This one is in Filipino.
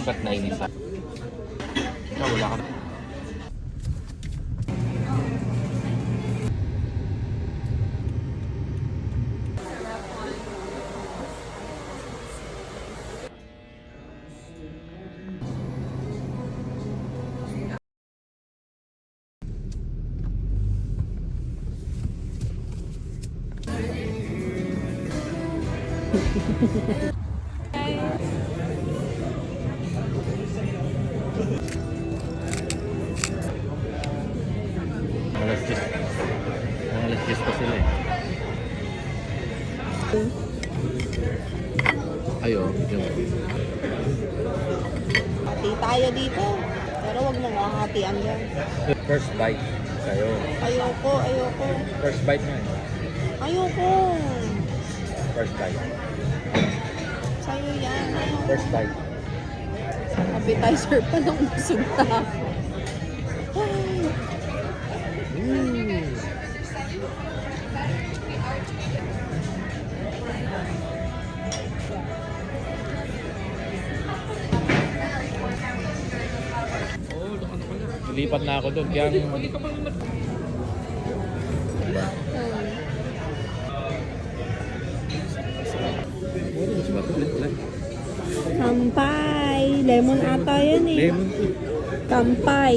ba't nainis ka? Ikaw, wala ka. Alas 10 pa sila eh. Ayo, yung Hati tayo dito. Pero wag mong hahatian yan. first bite sa'yo. Ayoko. First bite mo eh. Ayoko. First bite. Sa'yo yan. First bite. Appetizer pa nung busog na ako. Lipat na ako doon. Kaya Kampay. Lemon ata yan eh. lemon tea. Kampay.